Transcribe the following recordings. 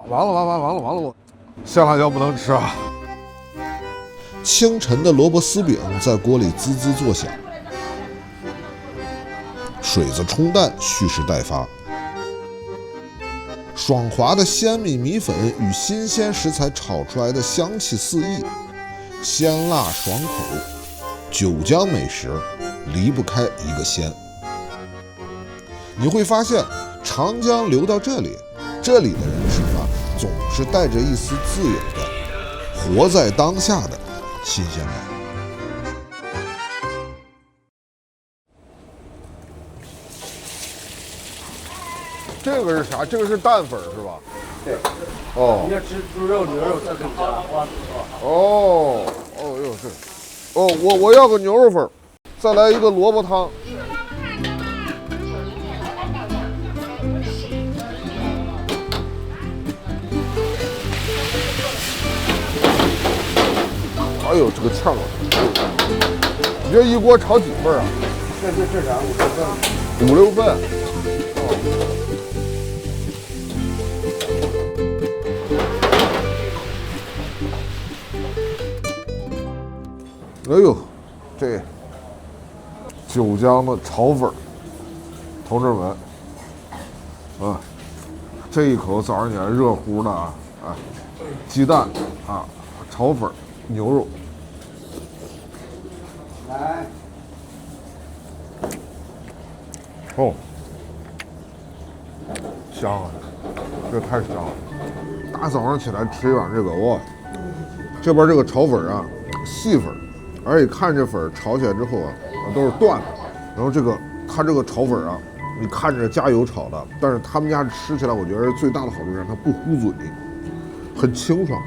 完了，我香辣椒不能吃啊！清晨的萝卜丝饼在锅里滋滋作响，水子冲淡，蓄势待发。爽滑的鲜米米粉与新鲜食材炒出来的香气四溢，鲜辣爽口。九江美食離不開一個鮮。你會發現，長江流到這裡的人吃飯總是帶着一絲自有的活在當下的新鮮感。这个是啥？这个是蛋粉是吧？对。哦。你要吃猪肉、牛肉这个加花。哦，哟这。我要个牛肉粉，再来一个萝卜汤。哎呦，这个呛啊！你这一锅炒几份啊？这啥5、6份。哎呦，这九江的炒粉，同志们，啊，这一口早上起来热乎的啊，鸡蛋啊，炒粉，牛肉，来，哦，香啊，这太香了！大早上起来吃一碗这个，哇，这边这个炒粉啊，细粉。而且看这粉炒起来之后啊，都是断的。然后它这个炒粉啊，你看着加油炒的，但是他们家吃起来，我觉得最大的好处是它不糊嘴，很清爽，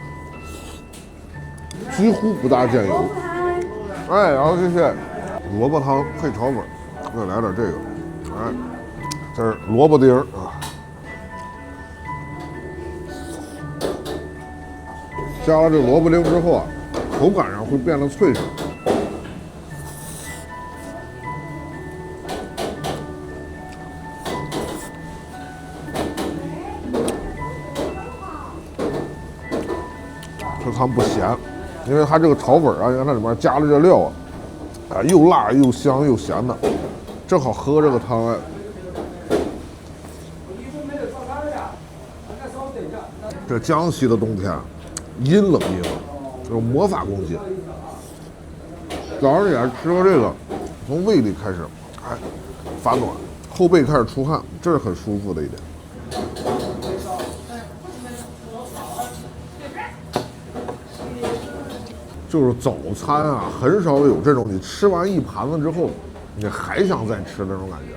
几乎不大见油。哎，然后谢谢萝卜汤配炒粉，再来点这个，哎，这是萝卜丁啊，加了这萝卜丁之后啊，口感上会变得脆生。这汤不咸，因为它这个炒粉啊，你看它里面加了这料啊，又辣又香又咸的，正好喝这个汤哎。这江西的冬天，阴冷，有魔法攻击。早上起来吃了这个，从胃里开始，哎，发暖，后背开始出汗，这是很舒服的一点。就是早餐啊，很少有这种你吃完一盘子之後，你還想再吃那種感覺，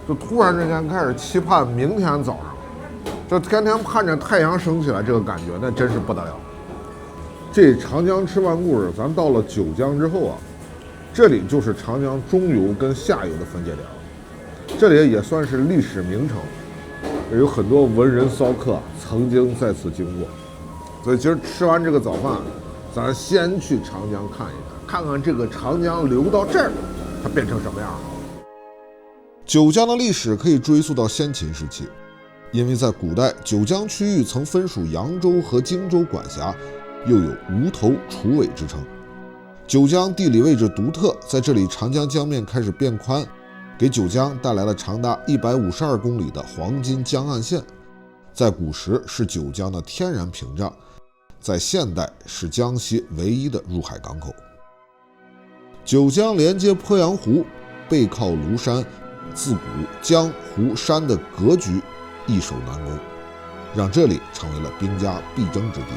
就突然之間開始期盼明天早上，就天天盼着太陽升起來，這個感覺那真是不得了。這長江吃飯故事，咱到了九江之後啊，這裡就是長江中游跟下游的分界點了，這裡也算是歷史名城，有很多文人騷客曾經在此經過，所以今兒吃完這個早飯。咱先去長江看一看，看看這個長江流到這兒，它變成什麼樣了。九江的歷史可以追溯到先秦時期，因為在古代，九江區域曾分屬揚州和荊州管轄，又有無頭楚尾之稱。九江地理位置獨特，在這裡長江江面開始變寬，給九江帶來了長達152公里的黃金江岸線，在古時是九江的天然屏障。在現代是江西唯一的入海港口。九江連接鄱陽湖，背靠廬山，自古江湖山的格局易守難攻，讓這裡成為了兵家必爭之地。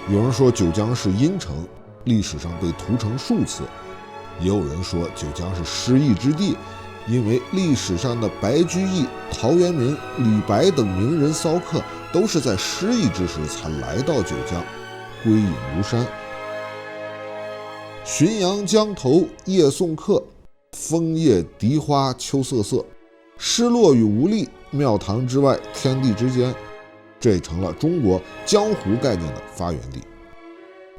有人說九江是陰城，歷史上被屠城數次；也有人說九江是失意之地，因為歷史上的白居易、陶淵明、李白等名人騷客都是在失意之時才來到九江，歸隱廬山。浔陽江頭夜送客，楓葉荻花秋瑟瑟。失落與無力，廟堂之外，天地之間，這也成了中國江湖概念的發源地。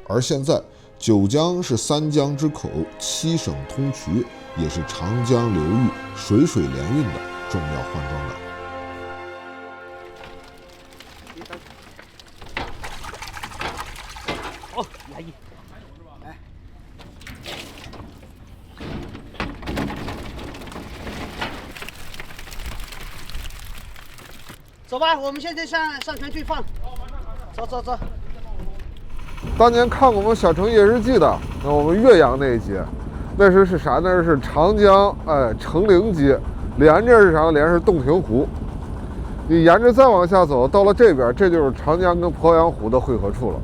而現在，九江是三江之口，7省通衢，也是長江流域水水聯運的重要換裝港。哦，来一。哎。走吧，我们现在上船去放。走。当年看过我们《小城夜日记》的，那我们岳阳那一集，那是啥？那是长江成陵街，连着是啥？连着是洞庭湖。你沿着再往下走，到了这边，这就是长江跟鄱阳湖的汇合处了。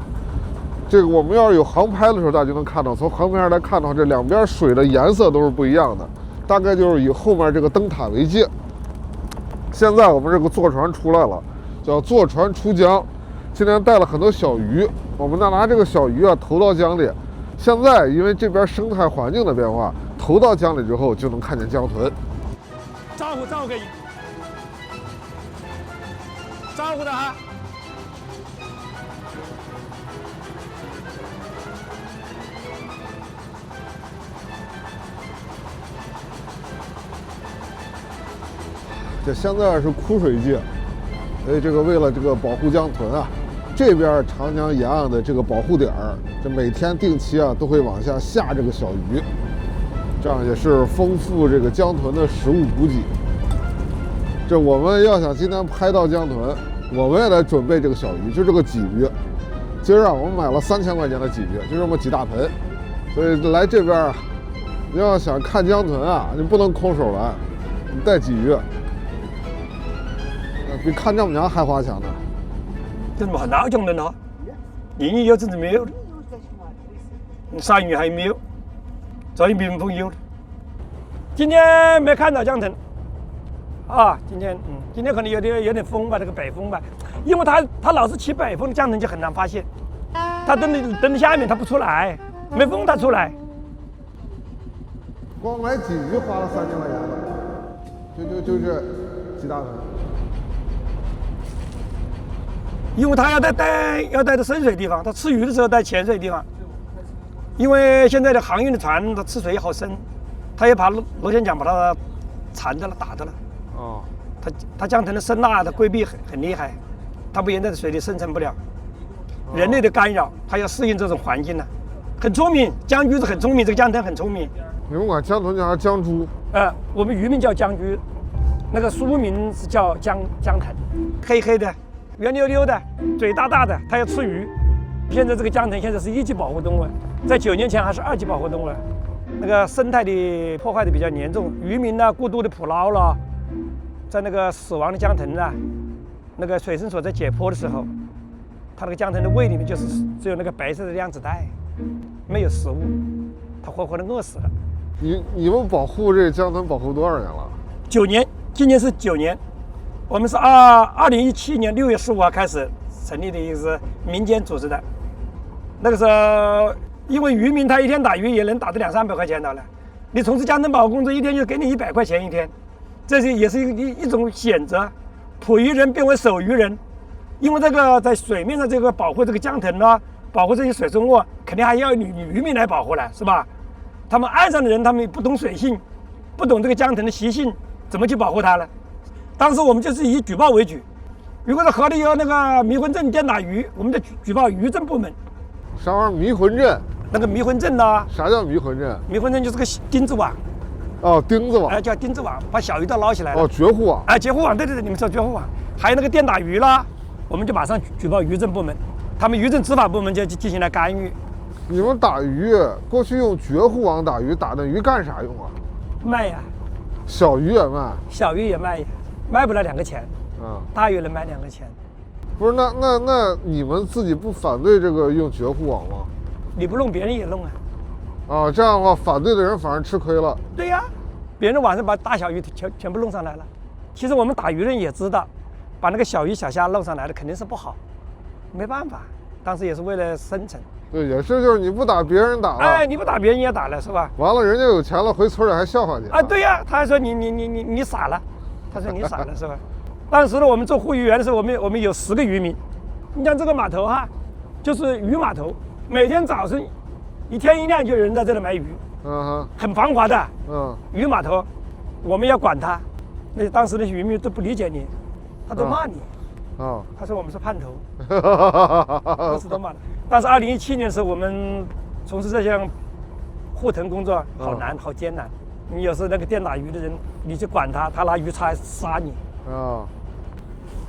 这个我们要是有航拍的时候，大家就能看到，从航拍上来看到，这两边水的颜色都是不一样的，大概就是以后面这个灯塔为界。现在我们这个坐船出来了，叫坐船出江。今天带了很多小鱼，我们拿这个小鱼投到江里。现在因为这边生态环境的变化，投到江里之后就能看见江豚。招呼给你，招呼的哈。这现在是枯水季，所以这个为了这个保护江豚啊，这边长江沿岸的这个保護點，這每天定期都會往下下這個小魚，這樣也是豐富這個江豚的食物補給。這我們要想今天拍到江豚，我們也得準備這個小魚，就這個鯽魚。今兒我們買了3000塊錢的鯽魚，就這麼幾大盆。所以來這邊你要想看江豚你不能空手來，你帶鯽魚。比看丈母娘還花錢呢。這麼老江豚年年有陣子沒有了，3月還沒有，所以民風有。今天沒看到江豚，今天可能有點風吧，這個北風吧，因為它老是起北風，江豚就很難發現。它燈下面它不出來，沒風它出來。光買鯽魚花了3000塊錢，就這幾大盆。因為它要待在深水地方，它吃魚的時候待淺水地方。因為現在的航運的船，它吃水好深，它也怕螺旋槳把它纏着了、打着了。它江豚的聲呐的規避很厲害，它不然在水裡生存不了。人類的干擾，它要適應這種環境呢。很聰明，江魚是很聰明，這個江豚很聰明。你們管江豚叫江豬？我們漁民叫江魚，那個書名是叫江豚，黑黑的。圓溜溜的，嘴大大的，它要吃魚。現在這個江豚現在是1級保護動物，在9年前還是2級保護動物。那個生態的破壞的比較嚴重，漁民呢過度的捕撈了，在那個死亡的江豚那個水生所在解剖的時候，它那個江豚的胃裡面就是只有那個白色的量子帶，沒有食物，它活活的餓死了。你們保護這江豚保護多少年了？9年，今年是9年。我們是2017年6月15號開始成立的一個是民間組織的。那個時候，因為漁民他一天打魚也能打到200-300塊錢到了，你從事江豚保護工作一天就給你100塊錢一天，這是也是一種選擇，捕魚人變為守魚人。因為這個在水面上這個保護這個江豚保護這些水生物，肯定還要你漁民來保護了，是吧？他們岸上的人他們不懂水性，不懂這個江豚的習性，怎麼去保護它呢？當時我們就是以舉報為舉，如果是河裡有那個迷魂陣電打魚，我們就舉報漁政部門。啥玩意兒迷魂陣？那個迷魂陣呢？啥叫迷魂陣？迷魂陣就是個釘子網。釘子網。叫釘子網，把小魚都撈起來了。絕戶網。絕戶網，對，你們說絕戶網。還有那個電打魚啦，我們就馬上舉報漁政部門，他們漁政執法部門就進行了干預。你們打魚，過去用絕戶網打魚，打那魚幹啥用啊？賣呀。小魚也賣？小魚也賣呀。賣不了2個錢，大魚能賣2個錢。不是，那你們自己不反對這個用絕戶網嗎？你不弄，別人也弄啊。這樣的話，反對的人反而吃虧了。對呀，別人晚上把大小魚全部弄上來了。其實我們打魚人也知道，把那個小魚小蝦弄上來的肯定是不好，沒辦法，當時也是為了生存。對，也是，就是你不打別人打了。你不打別人也打了，是吧？完了，人家有錢了，回村裡還笑話你。對呀，他還說你傻了。他說你傻了是吧？當時呢，我們做護魚員的時候，我們有10個漁民。你像這個碼頭就是魚碼頭，每天早晨一天一亮就有人在這裡買魚，很繁華的。魚碼頭，我們要管他。那當時的漁民都不理解你，他都罵你。啊，他說我們是叛徒，不是都罵的。但是2017年的時候，我們從事這項護藤工作好難，好艱難。你有时候那個電打魚的人，你去管他，他拿魚叉殺你。啊，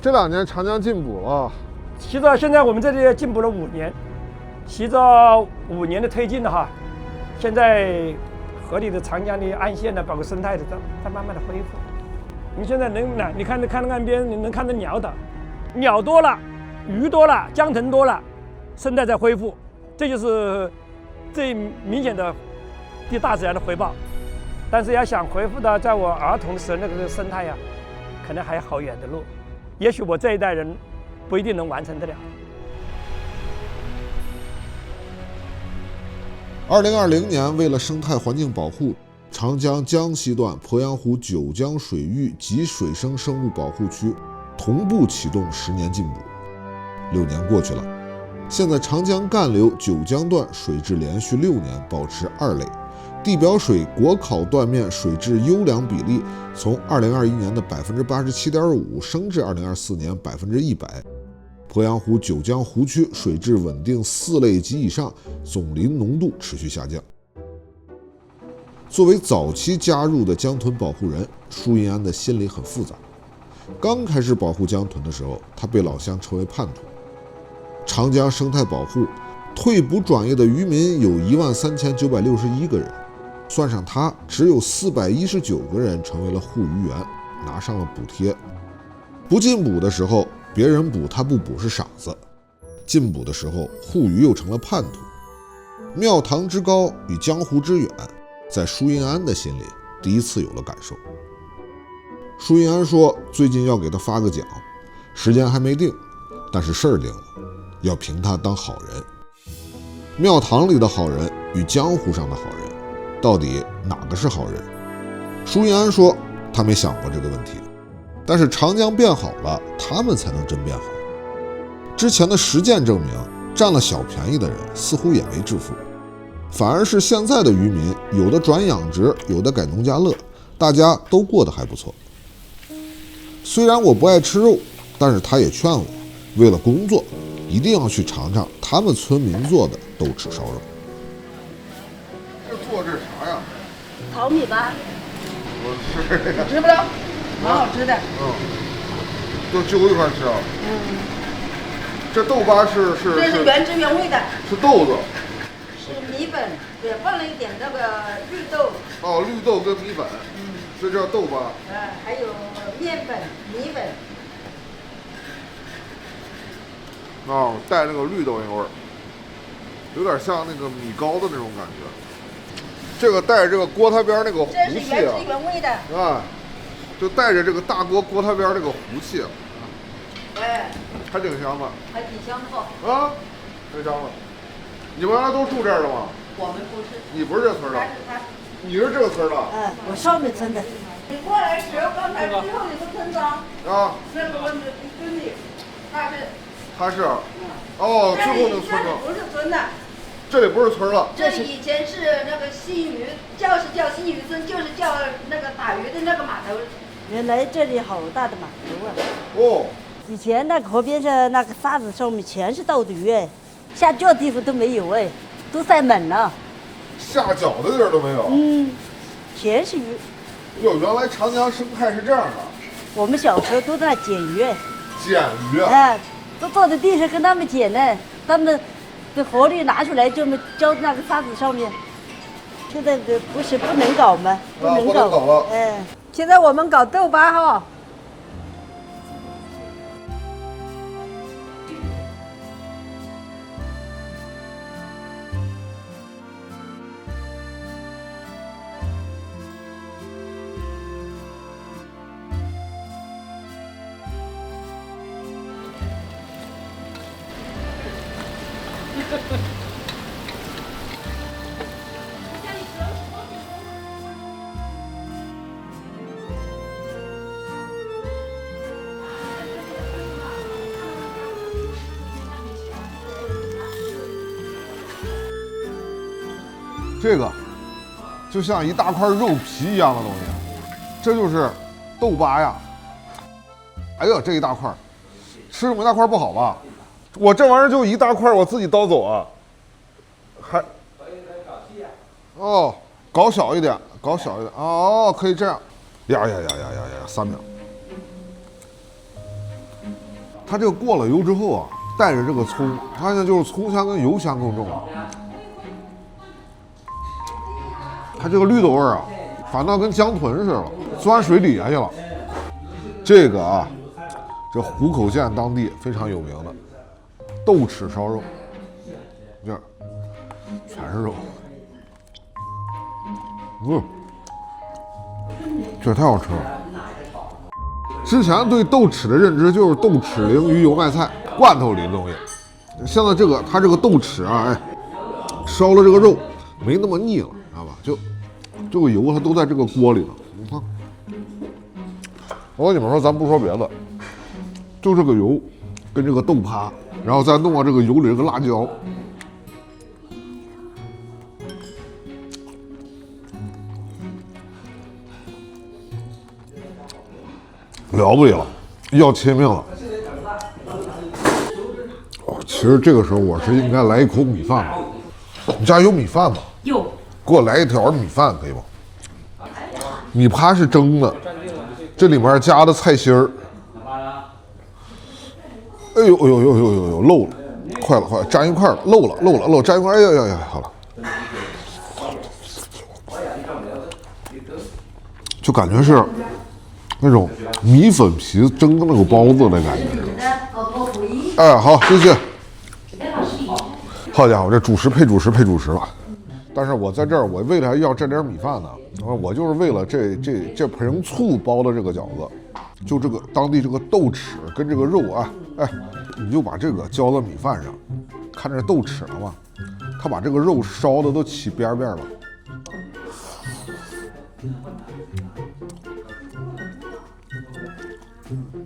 這2年長江進補了。隨着現在我們這裡進補了5年，隨着5年的推進的哈，現在河裡的長江的岸線的包括生態的在慢慢的恢復。你現在你看岸邊，你能看到鳥的，鳥多了，魚多了，江豚多了，生態在恢復，這就是最明顯的對大自然的回報。但是要想恢復到在我兒童時那個生態呀，可能還有好遠的路，也許我這一代人不一定能完成得了。2020年，為了生態環境保護，長江江西段鄱陽湖九江水域及水生生物保護區同步啟動10年禁捕。6年過去了，現在長江干流九江段水质連續6年保持2類，地表水果考斷面水质優良比例從2021年的87.5%升至2024年100%。鄱陽湖九江湖區水質穩定4類及以上，總磷濃度持續下降。作為早期加入的江豚保護人，舒銀安的心裡很複雜。剛開始保護江豚的時候，他被老鄉稱為叛徒。長江生態保護退捕轉業的漁民有13961個人，算上他，只有419個人成為了護魚員，拿上了補貼。不禁捕的時候，別人捕他不捕是傻子；禁捕的時候，護魚又成了叛徒。廟堂之高與江湖之遠，在舒銀安的心裡第一次有了感受。舒銀安說，最近要給他發個獎，時間還沒定，但是事兒定了，要評他當好人。廟堂裡的好人與江湖上的好人，到底哪個是好人？舒銀安說，他沒想過這個問題。但是長江變好了，他們才能真變好。之前的實踐證明，占了小便宜的人似乎也沒致富，反而是現在的漁民，有的轉養殖，有的改農家樂，大家都過得還不錯。雖然我不愛吃肉，但是他也勸我，為了工作，一定要去嘗嘗他們村民做的豆豉燒肉。這做這啥呀？炒米吧。我吃这个。吃不了。蠻好吃的，就揪一塊吃啊。這豆巴是這是原汁原味的，是豆子，是米粉，也放了一點那個綠豆。哦，綠豆跟米粉，所以叫豆巴。還有麵粉、米粉。哦，帶那個綠豆味兒，有點像那個米糕的那種感覺。這個帶着這個鍋台邊那個這是原汁原味的啊。就帶着這個大鍋鍋台邊這個壺氣，哎，還挺香的，還挺香的不？啊，挺香的。你們原來都住這兒的嗎？我們不是。你不是這村的？你是這個村的？我上面村的。你過來時剛才最後一個村莊啊，那個問題村裡，他是。哦，最後那個村莊。不是村的。這裡不是村了。這裡以前是那個新魚，叫新魚村，就是叫那個打魚的那個碼頭。原來這裡好大的碼頭啊！哦，以前那個河邊上那個沙子上面全是豆的魚哎，下腳地方都沒有哎，都塞滿了。下腳的地兒都沒有。全是魚。喲，原來長江生態是這樣的。我們小時候都在撿魚。撿魚。哎，都坐在地上跟他們撿呢，他們在河裡拿出來就澆那個沙子上面。現在不能搞嗎？不能搞了。哎。現在我們搞豆巴哈。這個就像一大塊肉皮一樣的東西，這就是豆巴呀。哎呦，這一大塊，吃这么一大块不好吧？我这玩意儿就一大块，我自己叨走啊。还哦，搞小一点，搞小一点。哦，可以这样。呀，3秒。它这个过了油之后啊，带着这个葱，发现就是葱香跟油香更重了。它这个绿豆味儿啊，反倒跟江豚似的，钻水底下去了。这个啊，这湖口县当地非常有名的豆豉烧肉，这儿全是肉，这太好吃了。之前对豆豉的认知就是豆豉鯪魚油麦菜罐頭里的東西，现在它这個豆豉啊，哎，燒了這個肉沒那麼膩了，知道吧？就這個油它都在這個鍋裡了。你看，我跟你們說，咱不說別的，就這個油跟這個豆趴，然後再弄到這個油裡這個辣椒，了不得了，要切命了。哦，其實這個時候我是應該來一口米飯的。你家有米飯嗎？有。給我來一條米飯可以嗎？米趴是蒸的，這裡面加的菜心兒。哎呦，漏了，快了，粘一塊了，漏了，粘一塊，哎呀，好了。就感覺是那種米粉皮蒸的那個包子的感覺。哎，好，謝謝。好家伙，這主食配主食了。但是我在這兒，我為了要這點米飯呢，我就是為了這盆醋包的這個餃子，就這個當地這個豆豉跟這個肉啊，哎，你就把這個澆到米飯上，看這豆豉了嗎？它把這個肉燒的都起邊邊了。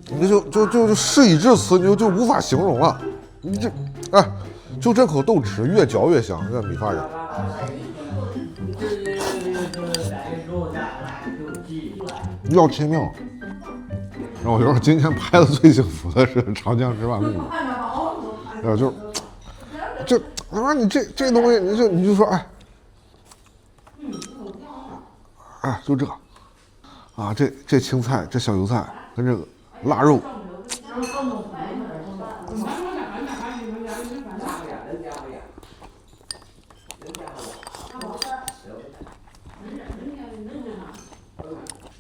你就事已至此，你就無法形容了。你這，哎，就這口豆豉越嚼越香，在米飯上。要切命了。然後我覺得今天拍的最幸福的是長江吃飯故事。就他媽你這東西，你就說哎，就這啊，這青菜，這小油菜跟這個臘肉。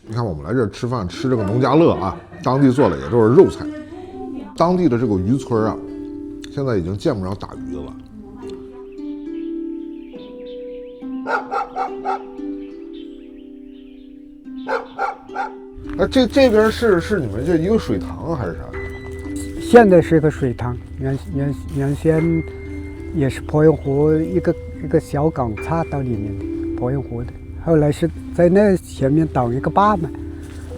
你看我們來這兒吃飯，吃這個農家樂啊，當地做的也都是肉菜。當地的這個漁村啊，現在已經見不着打魚的了。哎，這邊是你們這一個水塘還是啥？現在是個水塘，原先也是鄱陽湖一個小港插到裡面的鄱陽湖的，後來是在那前面擋一個壩嘛，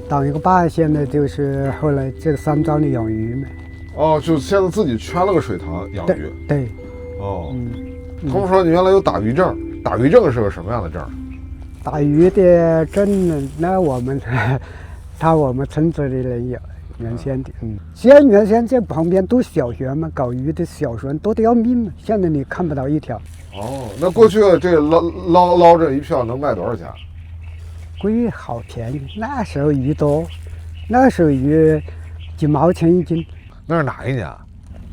擋一個壩，現在就是後來這個山莊裡養魚嘛。哦，就現在自己圈了個水塘養魚。對。哦。他們說你原來有打魚證，打魚證是個什麼樣的證？打魚的證，那我們村子裡人有。原先的，原先這旁邊都小學嘛，搞魚的小船多得要命嘛。現在你看不到一條。哦，那過去這撈這一票能賣多少錢？貴，好便宜。那時候魚多，那時候魚幾毛錢一斤。那是哪一年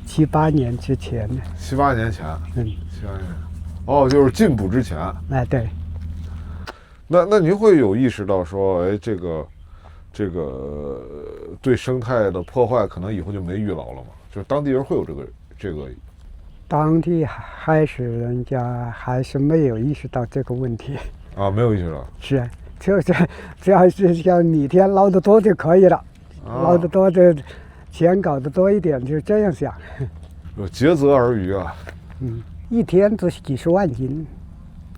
？7、8年之前呢。7、8年前。7、8年。哦，就是進補之前。哎，對。那您會有意識到說，哎，這個對生態的破壞可能以後就沒預勞了嗎？就是當地人會有這個。當地還是人家還是沒有意識到這個問題。啊，沒有意識到。是啊，只要是像每天撈得多就可以了，撈得多就錢搞得多一點，就這樣想。竭澤而漁啊。一天都幾十萬斤，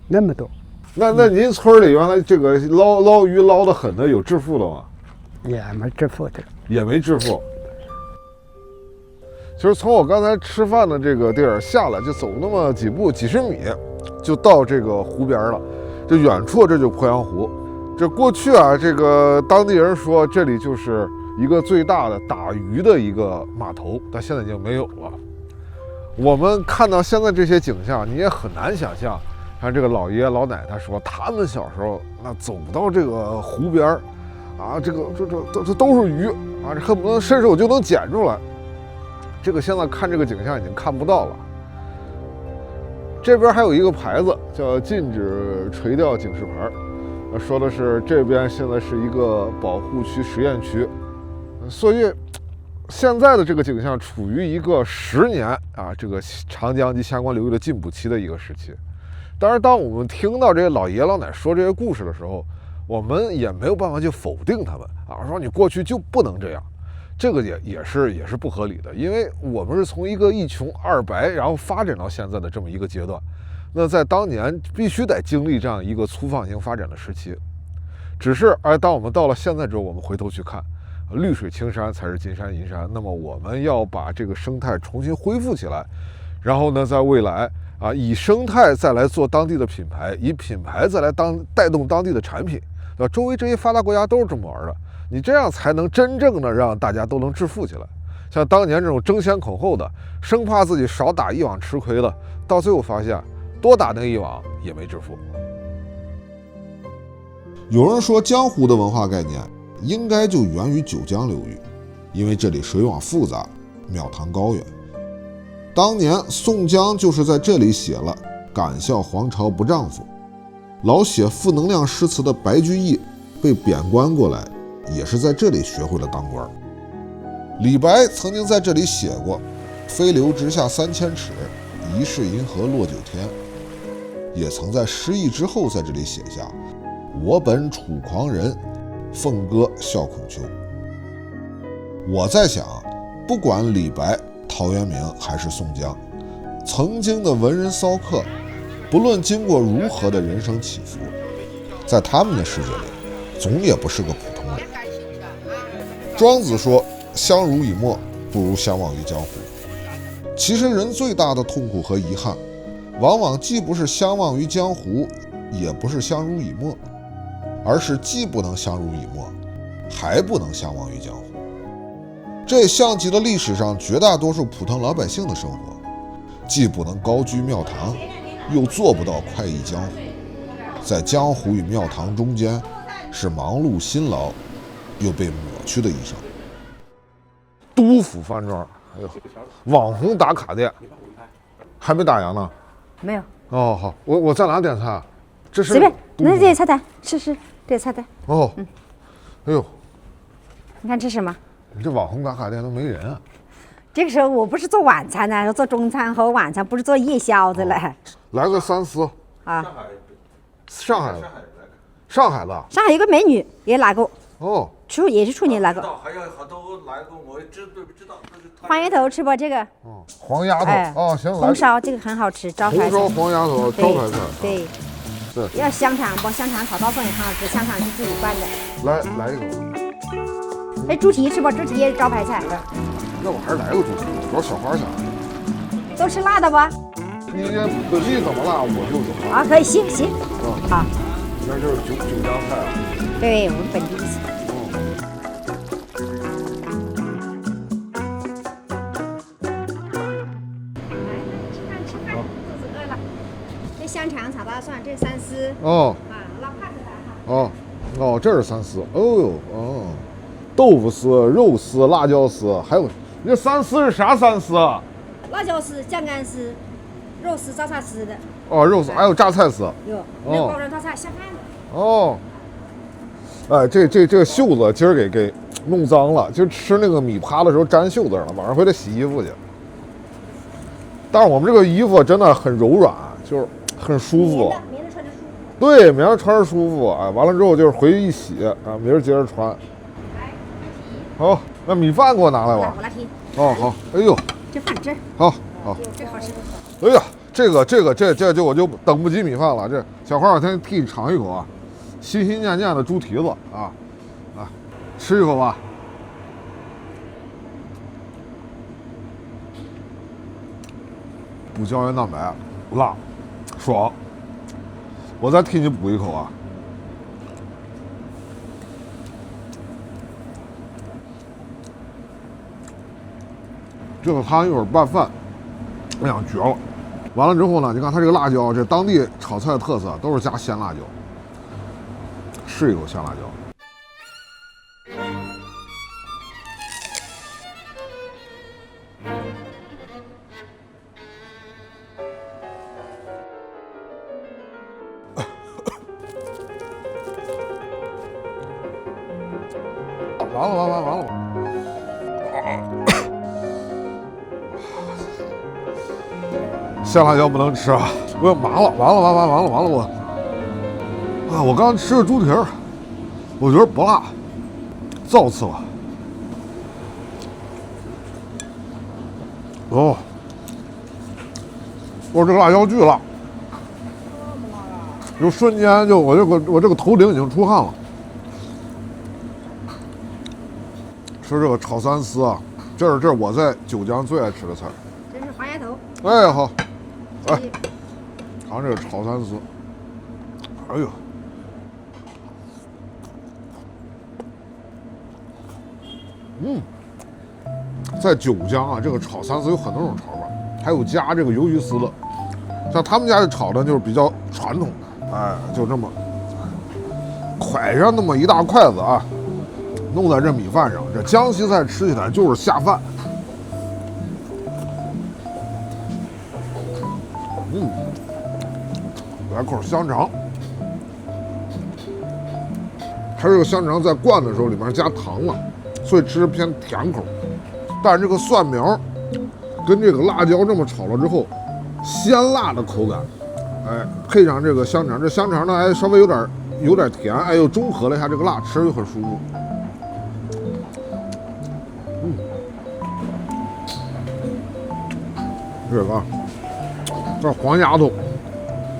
那麼多。那您村裡原來這個撈魚撈得狠的有致富的嗎？也沒致富的，也沒致富。其實從我剛才吃飯的這個地兒下來，就走那麼幾步幾十米，就到這個湖邊了。這遠處這就鄱陽湖。這過去啊，這個當地人說這裡就是一个最大的打魚的一個碼頭，但現在已經沒有了。我們看到現在這些景象，你也很難想象，像這個老爺老奶奶說，他們小時候那走到這個湖邊啊，這都是魚啊，恨不得伸手就能撿出來。這個現在看這個景象已經看不到了。這邊還有一個牌子叫禁止垂釣警示牌，說的是這邊現在是一個保護區實驗區，所以現在的這個景象處於一個10年啊這個長江及相關流域的禁捕期的一個時期。當然，當我們聽到這些老爺老奶說這些故事的時候，我們也沒有辦法去否定他們啊，說你過去就不能這樣，這個也是不合理的，因為我們是從一個一窮二白，然後發展到現在的這麼一個階段，那在當年必須得經歷這樣一個粗放型發展的時期。只是當我們到了現在之後，我們回頭去看，綠水青山才是金山銀山，那麼我們要把這個生態重新恢復起來，然後呢，在未來啊，以生態再來做當地的品牌，以品牌再來帶動當地的產品。周圍這些發達國家都是這麼玩的，你這樣才能真正的讓大家都能致富起來。像當年這種爭先恐後的，生怕自己少打一網吃虧的，到最後發現多打那一網也沒致富。有人說江湖的文化概念應該就源於九江流域，因為這裡水網複雜，廟堂高遠。當年宋江就是在這裡寫了《敢笑黃巢不丈夫》。老寫負能量詩詞的白居易被貶官過來，也是在這裡學會了當官。李白曾經在這裡寫過“飛流直下3000尺，疑是銀河落九天”，也曾在失意之後在這裡寫下“我本楚狂人，鳳歌笑孔丘”。我在想，不管李白、陶淵明還是宋江，曾經的文人騷客，不論經過如何的人生起伏，在他們的世界裡，總也不是個普通人。莊子說：“相濡以沫，不如相忘於江湖。”其實人最大的痛苦和遺憾，往往既不是相忘於江湖，也不是相濡以沫，而是既不能相濡以沫，還不能相忘於江湖。這也像極了歷史上絕大多數普通老百姓的生活，既不能高居廟堂，又做不到快意江湖，在江湖與廟堂中間，是忙碌辛勞又被抹去的一生。都府飯莊，哎呦，網紅打卡店，還沒打烊呢？沒有。哦，好，我在哪點菜？這是隨便，那這菜單是這菜單。哦，哎呦，你看這是什麼？你這網紅打卡店都沒人啊。這個時候我不是做晚餐的，做中餐和晚餐，不是做夜宵的嘞。來個三絲啊，上海的，上海有個美女也來過，哦，也是去年來過。還有好多來過，我也不知道。黃丫頭吃不這個？哦，黃丫頭，哦，行，紅燒這個很好吃，招牌菜。紅燒黃丫頭，招牌菜。對，要香腸不？香腸炒到飯也很好吃，香腸是自己拌的。來一個。哎，豬蹄吃不？豬蹄也是招牌菜。那我還是來個豬蹄，主要小花想。都吃辣的不？你本地怎麼辣我就怎麼辣。啊，可以，行。好。那就是九江菜啊。對，我們本地的。吃飯，肚子餓了。這香腸炒大蒜，這三絲。哦。啊，老怕子的哈。哦，這是三絲。哦呦，哦。豆腐絲、肉絲、辣椒絲，還有你這三絲是啥三絲啊？辣椒絲、醬乾絲、肉絲、榨菜絲的。哦，肉絲還有榨菜絲。有，那個包裝榨菜下飯的。哦。哎，這個袖子今兒給弄髒了，今兒吃那個米趴的時候粘袖子上了，晚上回來洗衣服去。但是我們這個衣服真的很柔軟，就是很舒服。明兒穿着舒服。對，明兒穿着舒服。哎，完了之後就是回去一洗啊，明兒接着穿。好，那米飯給我拿來吧。我來提。哦，好。哎呦，這飯這兒。好。這好吃。哎呀，這就我就等不及米飯了。這小花，我先替你嘗一口啊，心心念念的豬蹄子啊，吃一口吧。補膠原蛋白，辣，爽。我再替你補一口啊。这个湯一會兒拌飯，哎呀絕了！完了之後呢，你看它這個辣椒，這當地炒菜的特色都是加鮮辣椒，是一口鮮辣椒。完了！鲜辣椒不能吃啊！我麻了，完了！我剛吃了豬蹄兒，我覺得不辣，造次了。哦，我這個辣椒巨辣，就瞬間就我這個頭頂已經出汗了。吃這個炒三絲啊，這是我在九江最愛吃的菜。這是花丫頭。哎，好。哎，尝這個炒三絲。哎呦，在九江啊，這個炒三絲有很多種炒法，還有加這個魷魚絲的。像他們家的炒的就是比較傳統的，哎，就這麼蒯上那麼一大筷子啊。弄在這米飯上，這江西菜吃起來就是下飯。來口香腸，它這個香腸在灌的時候裡面加糖了，所以吃偏甜口。但是這個蒜苗跟這個辣椒這麼炒了之後，鮮辣的口感，哎，配上這個香腸，這香腸呢，哎，稍微有點甜，哎，又中和了一下這個辣，吃着就很舒服。這黃丫頭，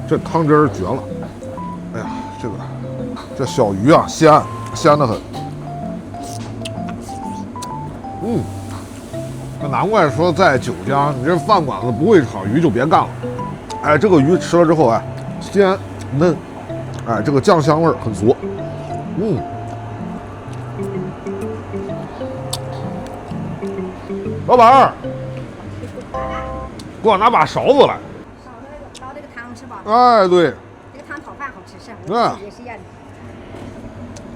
這湯汁兒絕了！哎呀，這小魚啊，鮮得很。那難怪說在九江，你這飯館子不會炒魚就別幹了。哎，這個魚吃了之後，哎，鮮嫩，哎，這個醬香味兒很足。老闆。給我拿把勺子來。燒這個湯是吧？哎，對。這個湯炒飯好吃是。對。也是一樣的。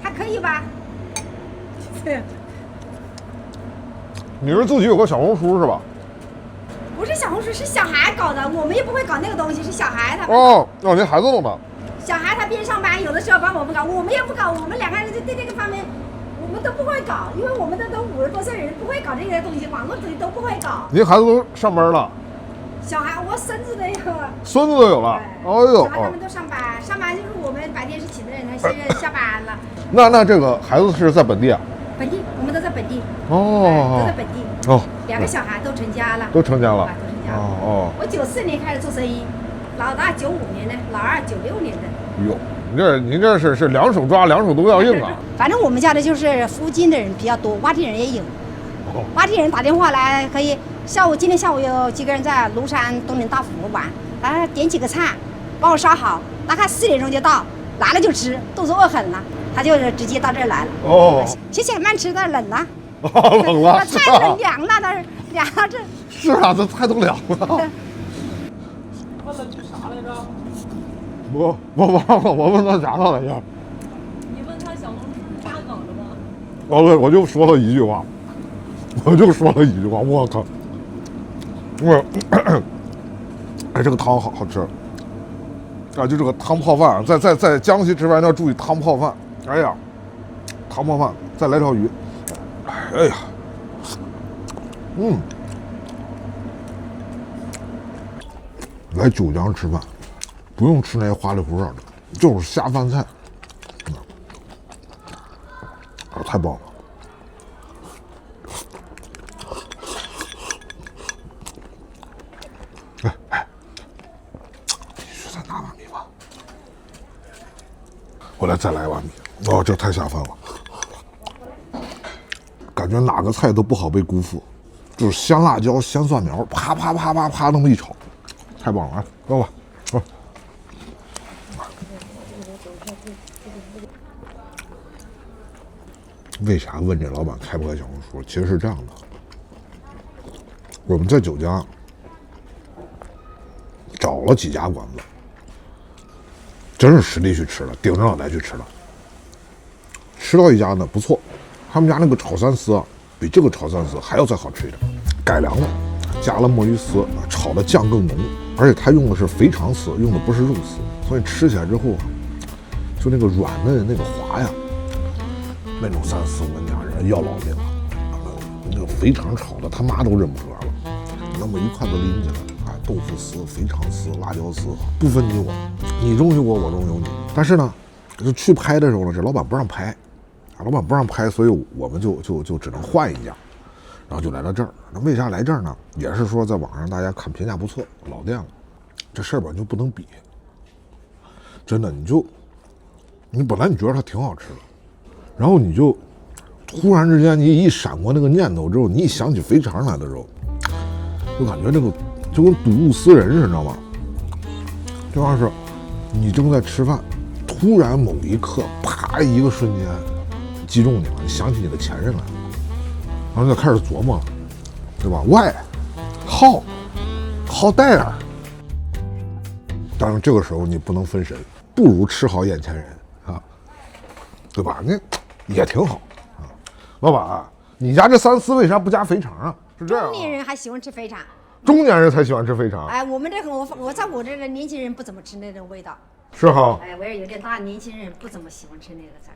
還可以吧？你是自己有個小紅書是吧？不是小紅書，是小孩搞的，我們也不會搞那個東西，是小孩他們。哦，讓您孩子弄的。小孩他邊上班，有的時候幫我們搞，我們也不搞，我們兩個人就對這個方面。我們都不會搞，因為我們都50多歲人，不會搞這些東西，網絡東西都不會搞。您孩子都上班了？小孩，我孫子都有。孫子都有了。哎呦。小孩他們都上班，上班就是我們白天是起的人，他現在下班了。那這個孩子是在本地啊？本地，我們都在本地。哦。都在本地。哦。兩個小孩都成家了。都成家了。都成家了。哦。我94年開始做生意，老大95年的，老二96年的。喲。您這是兩手抓，兩手都要硬啊！反正我們家的就是附近的人比較多，外地人也有。外地人打電話來可以，今天下午有幾個人在廬山東寧大福玩，來點幾個菜，幫我燒好，大概4點鐘就到，來了就吃，肚子餓狠了，他就直接到這兒來了。哦，謝謝慢吃的，冷了。冷了。菜都涼了，但是涼了這。是啊，這菜都涼了。問了句啥來着？我忘了，我問他啥了來着？你問他小紅書是咋搞的嗎？哦對，我就說了一句話，我靠！哎，這個湯好吃啊！就這個湯泡飯，在江西吃飯要注意湯泡飯。哎呀，湯泡飯再來條魚，哎呀，來九江吃飯。不用吃那些花裡胡哨的，就是下飯菜，太棒了！哎，必須再拿碗米飯，我来再來一碗米。哦，這太下飯了，感覺哪個菜都不好被辜負，就是鮮辣椒、鮮蒜苗，啪啪啪啪啪那麼一炒，太棒了！來，老闆，走。為啥問這老闆開不開小紅書？其實是這樣的，我们在九江找了几家馆子，真是实地去吃了，顶着脑袋去吃了。吃到一家呢不错，他们家那个炒三丝啊，比这个炒三丝还要再好吃一点，改良了，加了墨鱼丝，炒的酱更浓，而且他用的是肥肠丝，用的不是肉丝，所以吃起来之后啊，就那个软嫩那个滑呀，那种三丝我跟你讲，人要老命了。那种肥肠炒的他妈都认不出来了，那么一块子拎起来，豆腐丝、肥肠丝、辣椒丝，不分你我，你中有我，我中有你。但是呢，就去拍的时候呢，这老板不让拍，老板不让拍，所以我们就只能换一家，然后就来到这儿。那为啥来这儿呢？也是说在网上大家看评价不错，老店了，这事儿吧就不能比。真的，你本来你觉得它挺好吃的，然後你就突然之间你一閃過那個念頭之後，你一想起肥腸來的時候，就感覺那個就跟睹物思人似的，你知道嗎？就像是你正在吃飯，突然某一刻，啪一個瞬間擊中你了，你想起你的前任來了，然後你就開始琢磨了，對吧 ？Why? How? How dare? 當然這個時候你不能分神，不如吃好眼前人啊，對吧？那也挺好。老闆，你家這三絲為啥不加肥腸啊？是這樣、啊。中年人還喜歡吃肥腸。中年人才喜歡吃肥腸。哎，我在我這個年輕人不怎麼吃那種味道。是哈。哎，味兒有點大，年輕人不怎麼喜歡吃那個菜。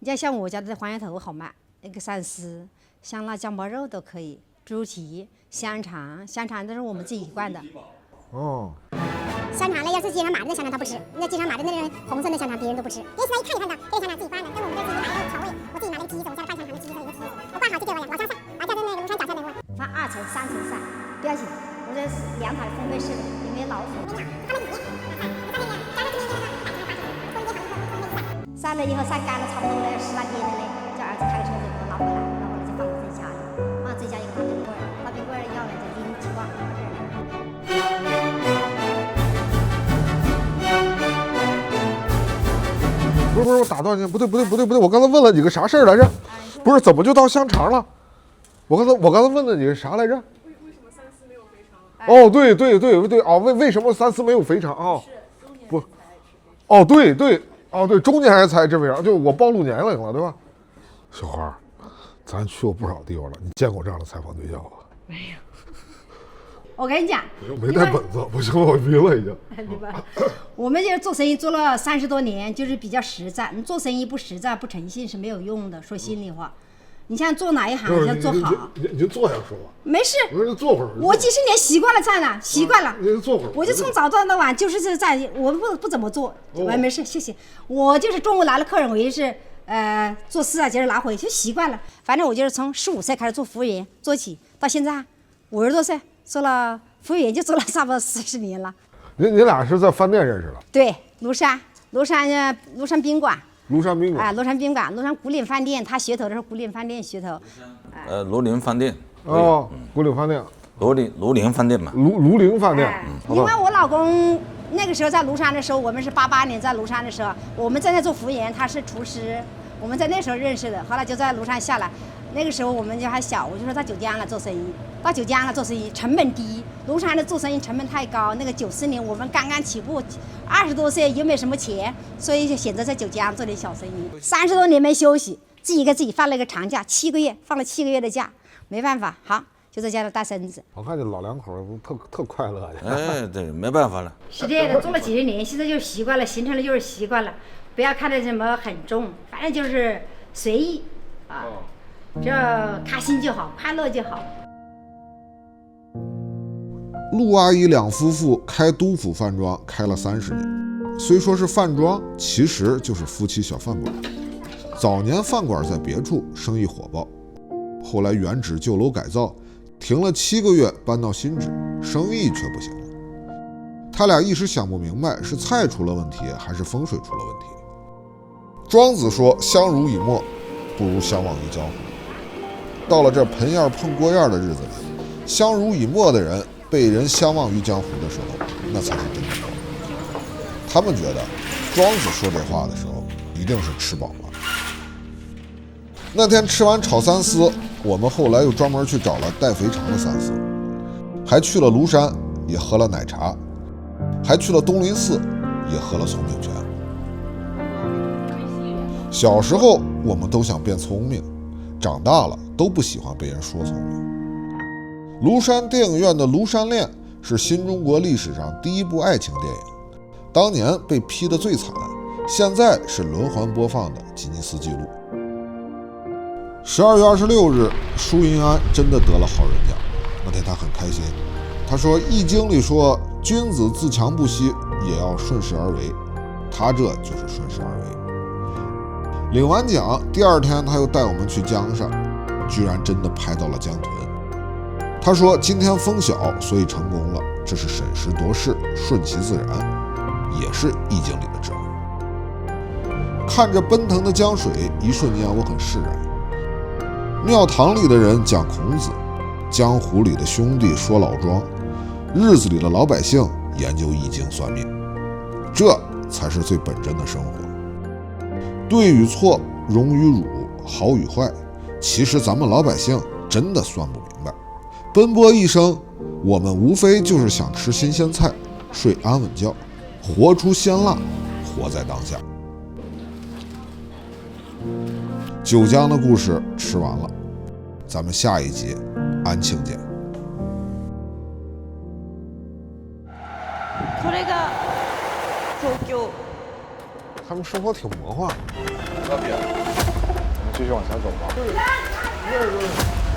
你像我家的黃芽頭好賣，那個三絲、香辣醬爆肉都可以，豬蹄、香腸都是我們自己灌的。哦。香腸呢，要是街上買的香腸他不吃，那街上買的那種紅色的香腸別人都不吃。因為現在一看就看到，這個香腸自己灌的，跟我們這自己買的調味，我自己買了個雞絲，我加了拌香腸的雞絲和一個蹄子，我灌好就給我了，老香菜，然後加在那個廬山腳下的我。放2層3層散，不要緊，我這是2台烘焙式的，裡面老鼠。散了以後曬乾了差不多了，10來天了嘞，叫兒子開個車子給我拿回來，拿回來就放到自己家裡，放自己家一個大冰櫃兒要了就拎幾罐回這兒。不是，我打斷你，不對，我剛才問了你個啥事兒來着？不是，怎麼就到香腸了？我剛才問了你個啥來着？為什麼三絲沒有肥腸？哦，對，哦，為什麼三絲沒有肥腸啊？不，哦，對，中年人才愛吃肥腸，就我暴露年齡了，對吧？小花，咱去過不少地方了，你見過這樣的採訪對象嗎？沒有。我跟你講，沒帶本子，不行了，我暈了已經。我們就是做生意做了30多年，就是比較實在。你做生意不實在、不誠信是沒有用的。說心裡話，你像做哪一行要做好。你就坐下說吧。沒事。我說坐會兒。我幾十年習慣了這樣了，習慣了。你就坐會兒。我就從早到晚就是在，我不怎麼做。沒事，謝謝。我就是中午來了客人，我也是做事啊，接着拿回就習慣了。反正我就是從15歲開始做服務員做起，到現在50多歲。做了服務員就做了差不多40年了。你倆是在飯店認識的？對，廬山賓館。廬山賓館。啊，廬山賓館，廬山古嶺飯店，他學頭的是古嶺飯店學頭。廬陵飯店。哦，古嶺飯店。廬陵飯店嘛。廬陵飯店。因為我老公那個時候在廬山的時候，我們是88年在廬山的時候，我們正在做服務員，他是廚師，我們在那時候認識的，後來就在廬山下來。那個時候我們就還小，我就說到九江了做生意，到九江了做生意成本低，廬山的做生意成本太高。那個94年我們剛剛起步，20多歲又沒什麼錢，所以就選擇在九江做點小生意。30多年沒休息，自己給自己放了一個長假，7個月，放了7個月的假，沒辦法，好就在家裡帶孫子。我看見老兩口特快樂。哎，對，沒辦法了。是這樣的，做了幾十年，現在就習慣了，形成了就是習慣了，不要看得什麼很重，反正就是隨意啊。只要開心就好，快樂就好。陸阿姨兩夫婦開都府飯莊開了30年，雖說是飯莊，其實就是夫妻小飯館。早年飯館在別處，生意火爆，後來原址舊樓改造，停了7個月，搬到新址，生意卻不行了。他倆一時想不明白，是菜出了問題，還是風水出了問題。莊子說：“相濡以沫，不如相忘於江湖。”到了這盆樣碰鍋樣的日子裡，相濡以沫的人被人相忘於江湖的時候，那才是真的。他們覺得莊子說這話的時候一定是吃飽了。那天吃完炒三絲，我們後來又專門去找了帶肥腸的三絲，還去了廬山，也喝了奶茶，還去了東林寺，也喝了聰明泉。小時候我們都想變聰明，長大了都不喜歡被人說聰明。廬山電影院的《廬山戀》是新中國歷史上第一部愛情電影，當年被批得最慘，現在是輪環播放的吉尼斯紀錄。12月26日，舒银安真的得了好人獎，那天他很開心。他說《易經》裡說君子自强不息，也要順勢而為，他這就是順勢而為。領完獎第二天，他又帶我們去江上，居然真的拍到了江豚。他說今天風小，所以成功了，這是審時度勢，順其自然，也是易經裡的智慧。看着奔騰的江水，一瞬間我很釋然。廟堂裡的人講孔子，江湖裡的兄弟說老莊，日子裡的老百姓研究易經算命，這才是最本真的生活。對與錯，榮與辱，好與壞，其實咱們老百姓真的算不明白。奔波一生，我們無非就是想吃新鮮菜，睡安穩覺，活出鮮辣，活在當下。九江的故事吃完了，咱們下一集安庆见。これが東京。他们生活挺魔幻。那边，我们继续往前走吧。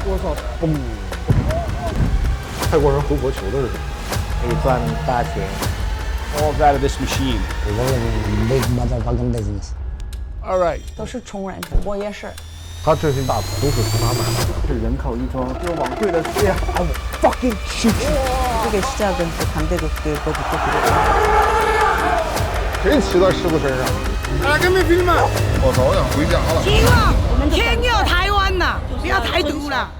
我操！嘣！泰国人回国求的是什么？可以賺大錢。All out of this machine. We're going big motherfucking business. All right. 都是穷人，我也是。他这些大土都是从哪买的？是人口一装，就往对了接。I will fucking shoot you. 이게 시작은 또 강대국들보다 또 그래. 谁骑在狮子身上？我早想回家了。天佑台灣吶，不要台獨了。